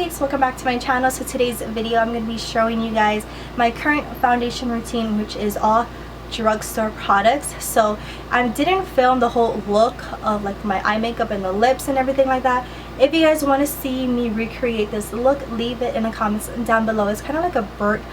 peeps, welcome back to my channel. So today's video I'm going to be showing you guys my current foundation routine, which is all drugstore products. So I didn't film the whole look of like my eye makeup and the lips and everything like that. If you guys want to see me recreate this look, leave it in the comments down below. It's kind of like a burnt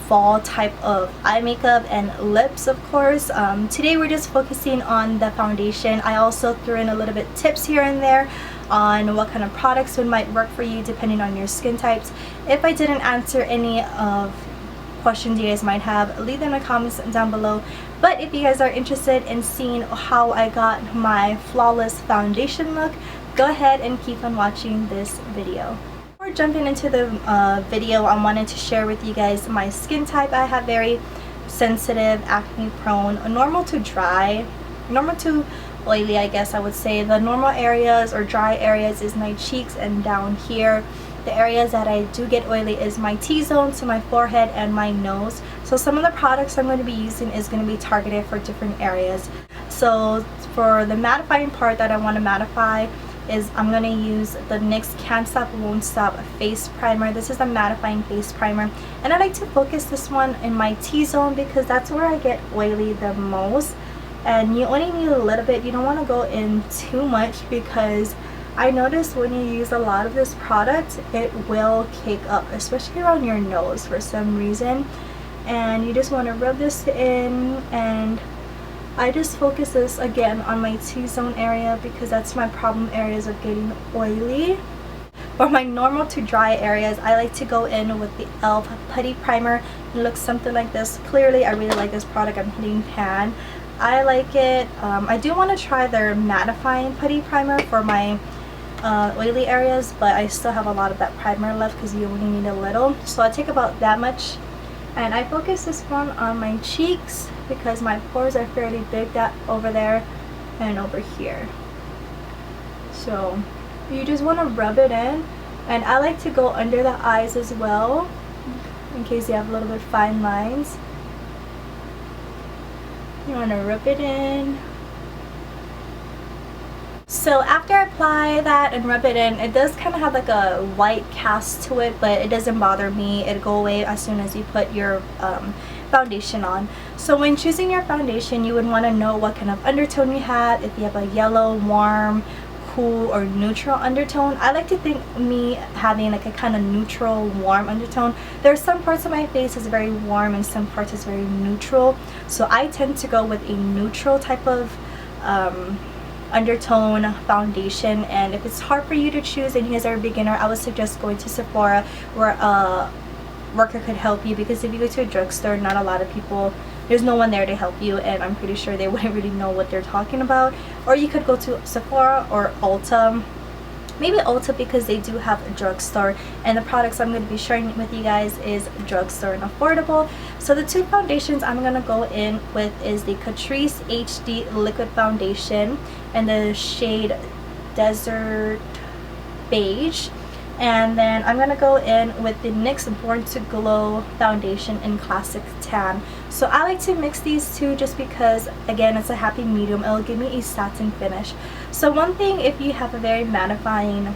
fall type of eye makeup and lips, of course. Today we're just focusing on the foundation. I also threw in a little bit tips here and there on what kind of products would might work for you depending on your skin types. If I didn't answer any of questions you guys might have, leave them in the comments down below. But if you guys are interested in seeing how I got my flawless foundation look, go ahead and keep on watching this video. Before jumping into the video, I wanted to share with you guys my skin type. I have very sensitive, acne prone, normal to dry, normal to oily, I guess I would say. The normal areas or dry areas is my cheeks and down here. The areas that I do get oily is my T-zone, so my forehead and my nose. So some of the products I'm going to be using is going to be targeted for different areas. So for the mattifying part that I want to mattify is I'm going to use the NYX Can't Stop Won't Stop face primer. This is a mattifying face primer, and I like to focus this one in my T-zone because that's where I get oily the most. And you only need a little bit. You don't want to go in too much because I noticed when you use a lot of this product, it will cake up, especially around your nose for some reason. And you just want to rub this in, and I just focus this again on my T-zone area because that's my problem areas of getting oily. For my normal to dry areas, I like to go in with the e.l.f. Putty Primer. It looks something like this. Clearly, I really like this product. I'm hitting pan. I like it. I do want to try their mattifying putty primer for my oily areas, but I still have a lot of that primer left because you only need a little. So I take about that much, and I focus this one on my cheeks because my pores are fairly big, that over there and over here. So you just want to rub it in, and I like to go under the eyes as well in case you have a little bit fine lines. You want to rub it in. So after I apply that and rub it in, it does kind of have like a white cast to it, but it doesn't bother me. It'll go away as soon as you put your foundation on. So when choosing your foundation, you would want to know what kind of undertone you have. If you have a yellow, warm, cool, or neutral undertone. I like to think me having like a kind of neutral, warm undertone. There are some parts of my face is very warm and some parts is very neutral. So I tend to go with a neutral type of undertone foundation. And if it's hard for you to choose and you guys are a beginner, I would suggest going to Sephora where a worker could help you, because if you go to a drugstore, not a lot of people, there's no one there to help you, and I'm pretty sure they wouldn't really know what they're talking about. Or you could go to Sephora or Ulta. Maybe Ulta because they do have a drugstore, and the products I'm going to be sharing with you guys is drugstore and affordable. So the two foundations I'm going to go in with is the Catrice HD Liquid Foundation and the shade Desert Beige. And then I'm going to go in with the NYX Born to Glow Foundation in Classic Tan. So I like to mix these two just because, again, it's a happy medium. It'll give me a satin finish. So one thing, if you have a very mattifying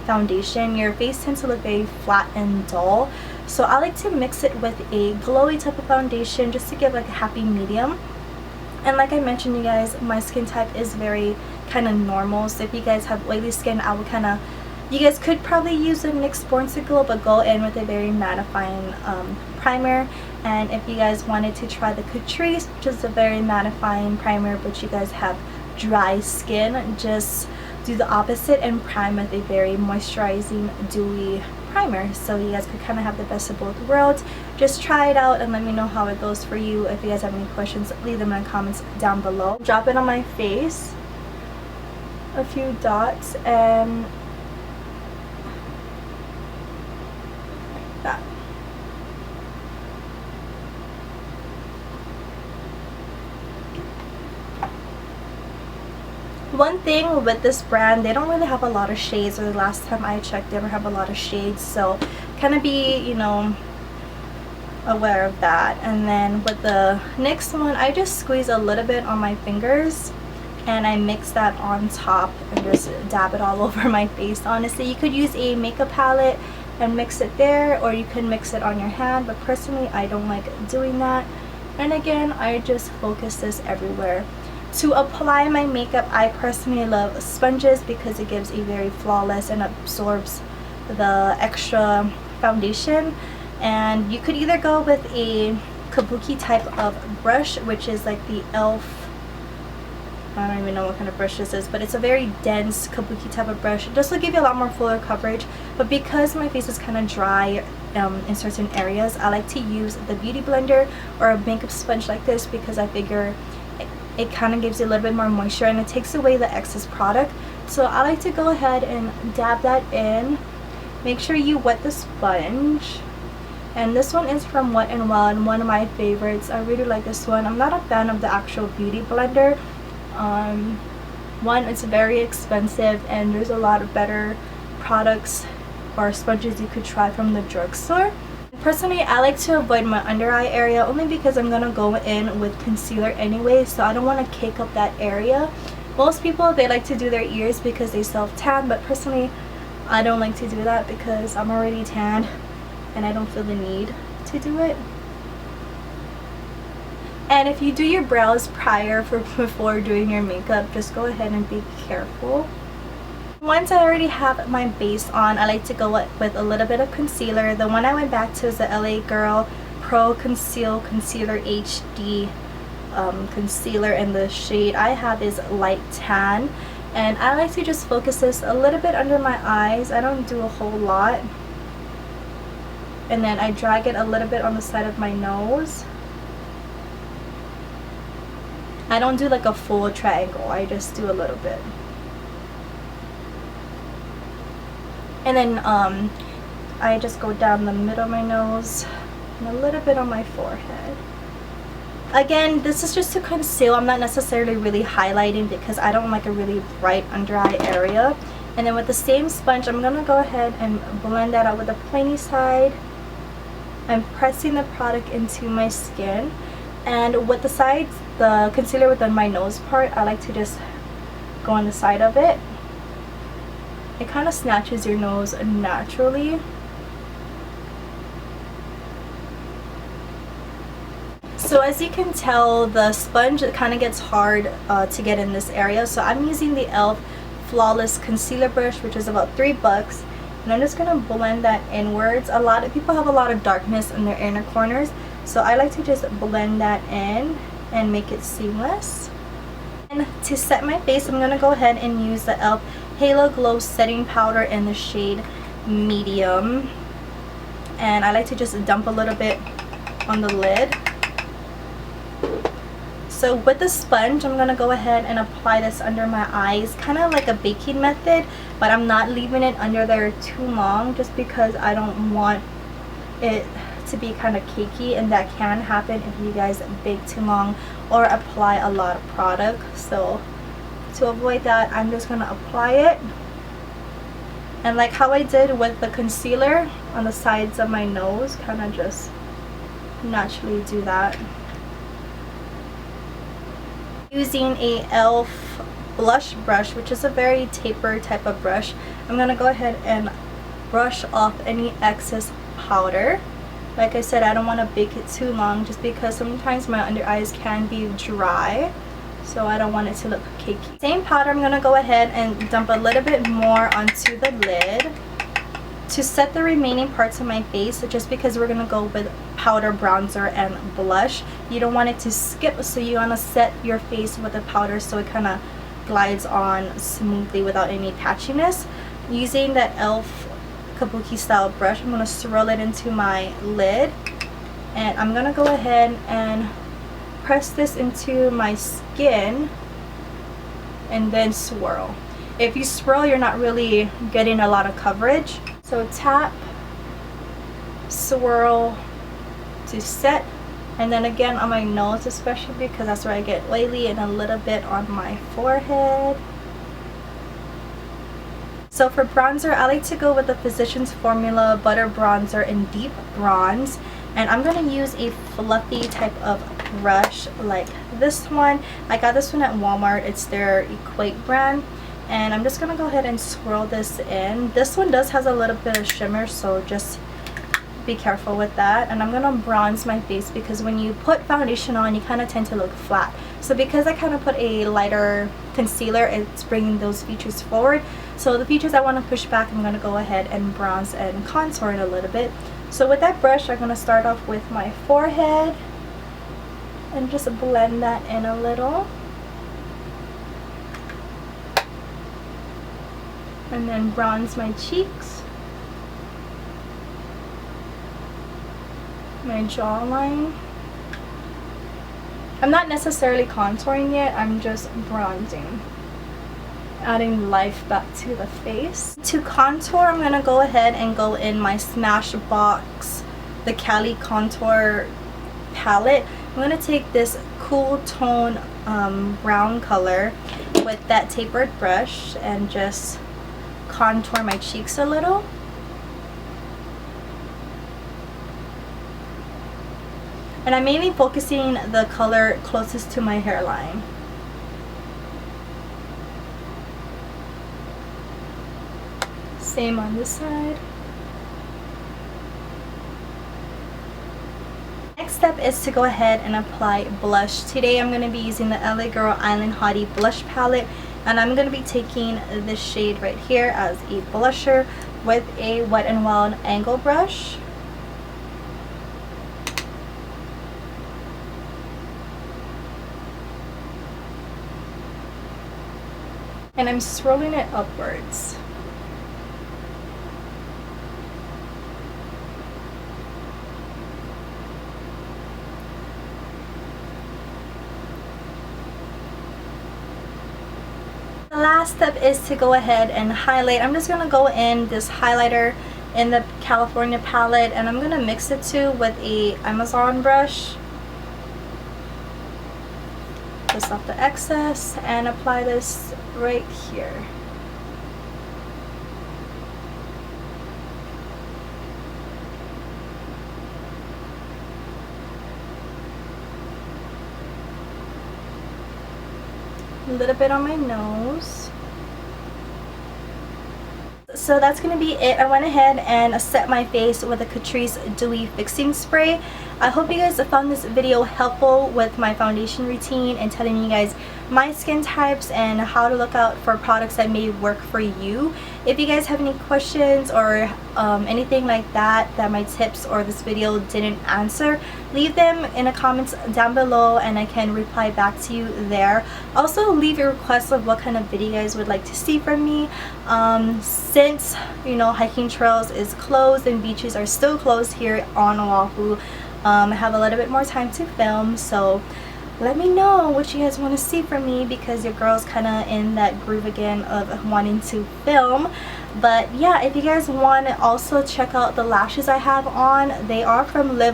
foundation, your face tends to look very flat and dull. So I like to mix it with a glowy type of foundation just to give like a happy medium. And like I mentioned, you guys, my skin type is very kind of normal. So if you guys have oily skin, I would kind of, you guys could probably use a NYX Born to Glow, but go in with a very mattifying primer. And if you guys wanted to try the Catrice, which is a very mattifying primer, but you guys have dry skin, just do the opposite and prime with a very moisturizing, dewy primer. So you guys could kind of have the best of both worlds. Just try it out and let me know how it goes for you. If you guys have any questions, leave them in the comments down below. Drop it on my face, a few dots, and that. One thing with this brand, they don't really have a lot of shades, or the last time I checked they don't have a lot of shades, so kind of be, you know, aware of that. And then with the next one, I just squeeze a little bit on my fingers. and I mix that on top and just dab it all over my face. Honestly, you could use a makeup palette and mix it there, or you can mix it on your hand, but personally I don't like doing that. And again, I just focus this everywhere. To apply my makeup, I personally love sponges because it gives a very flawless and absorbs the extra foundation. And you could either go with a kabuki type of brush, which is like the e.l.f. I don't even know what kind of brush this is, but it's a very dense kabuki type of brush. This will give you a lot more fuller coverage, but because my face is kind of dry in certain areas, I like to use the beauty blender or a makeup sponge like this because I figure it kind of gives you a little bit more moisture and it takes away the excess product. So I like to go ahead and dab that in. Make sure you wet the sponge. And this one is from Wet n Wild, one of my favorites. I really like this one. I'm not a fan of the actual beauty blender. One, it's very expensive, and there's a lot of better products or sponges you could try from the drugstore. Personally, I like to avoid my under eye area only because I'm gonna go in with concealer anyway, so I don't want to cake up that area. Most people, they like to do their ears because they self-tan, but personally I don't like to do that because I'm already tanned and I don't feel the need to do it. And if you do your brows before doing your makeup, just go ahead and be careful. Once I already have my base on, I like to go with a little bit of concealer. The one I went back to is the LA Girl Pro Concealer HD concealer, and the shade I have is Light Tan. And I like to just focus this a little bit under my eyes. I don't do a whole lot. And then I drag it a little bit on the side of my nose. I don't do like a full triangle, I just do a little bit. And then I just go down the middle of my nose and a little bit on my forehead. Again, this is just to conceal. I'm not necessarily really highlighting because I don't like a really bright under eye area. And then with the same sponge, I'm going to go ahead and blend that out with the pointy side. I'm pressing the product into my skin. And with the sides, the concealer within my nose part, I like to just go on the side of it. It kind of snatches your nose naturally. So as you can tell, the sponge, it kind of gets hard to get in this area. So I'm using the e.l.f. Flawless Concealer Brush, which is about $3. And I'm just going to blend that inwards. A lot of people have a lot of darkness in their inner corners. So I like to just blend that in and make it seamless. And to set my face, I'm going to go ahead and use the e.l.f. Halo Glow Setting Powder in the shade Medium. And I like to just dump a little bit on the lid. So with the sponge, I'm going to go ahead and apply this under my eyes, kind of like a baking method, but I'm not leaving it under there too long just because I don't want it to be kind of cakey, and that can happen if you guys bake too long or apply a lot of product. So to avoid that, I'm just going to apply it, and like how I did with the concealer on the sides of my nose, kind of just naturally do that. Using a e.l.f. blush brush, which is a very taper type of brush, I'm going to go ahead and brush off any excess powder. Like I said, I don't want to bake it too long just because sometimes my under eyes can be dry, so I don't want it to look cakey. Same powder, I'm going to go ahead and dump a little bit more onto the lid to set the remaining parts of my face, just because we're going to go with powder, bronzer, and blush. You don't want it to skip, so you want to set your face with the powder so it kind of glides on smoothly without any patchiness. Using that e.l.f. kabuki style brush, I'm going to swirl it into my lid, and I'm going to go ahead and press this into my skin and then swirl. If you swirl, you're not really getting a lot of coverage. So tap, swirl to set, and then again on my nose, especially because that's where I get oily, and a little bit on my forehead. So for bronzer, I like to go with the Physicians Formula Butter Bronzer in Deep Bronze, and I'm going to use a fluffy type of brush like this one. I got this one at Walmart. It's their Equate brand. And I'm just gonna go ahead and swirl this in. This one has a little bit of shimmer, so just be careful with that. And I'm gonna bronze my face because when you put foundation on, you kind of tend to look flat. So because I kind of put a lighter concealer, it's bringing those features forward. So the features I want to push back, I'm gonna go ahead and bronze and contour it a little bit. So with that brush, I'm gonna start off with my forehead and just blend that in a little. And then bronze my cheeks, my jawline. I'm not necessarily contouring yet, I'm just bronzing, adding life back to the face. To contour, I'm gonna go ahead and go in my Smashbox, the Cali Contour palette. I'm gonna take this cool tone brown color with that tapered brush and just contour my cheeks a little. And I'm mainly focusing the color closest to my hairline. Same on this side. Next step is to go ahead and apply blush. Today I'm going to be using the LA Girl Island Hottie blush palette. And I'm going to be taking this shade right here as a blusher with a Wet n Wild angle brush. And I'm swirling it upwards. The last step is to go ahead and highlight. I'm just going to go in this highlighter in the California palette and I'm going to mix it too with a Amazon brush. Just off the excess and apply this right here. A little bit on my nose. So that's going to be it. I went ahead and set my face with a Catrice Dewy Fixing Spray. I hope you guys found this video helpful with my foundation routine and telling you guys my skin types and how to look out for products that may work for you. If you guys have any questions or anything like that my tips or this video didn't answer, leave them in the comments down below and I can reply back to you there. Also leave your requests of what kind of video you guys would like to see from me. Since you know hiking trails is closed and beaches are still closed here on Oahu, I have a little bit more time to film, so let me know what you guys want to see from me because your girl's kind of in that groove again of wanting to film. But yeah, if you guys want to also check out the lashes I have on, they are from They're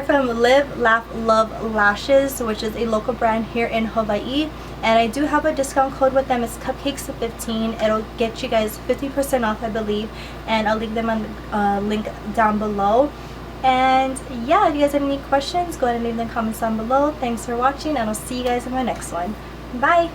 from Live.Laugh.Lashes, which is a local brand here in Hawaii. And I do have a discount code with them. It's Cupcakes15. It'll get you guys 50% off, I believe. And I'll leave them on the link down below. And yeah, if you guys have any questions, go ahead and leave them in the comments down below. Thanks for watching, and I'll see you guys in my next one. Bye!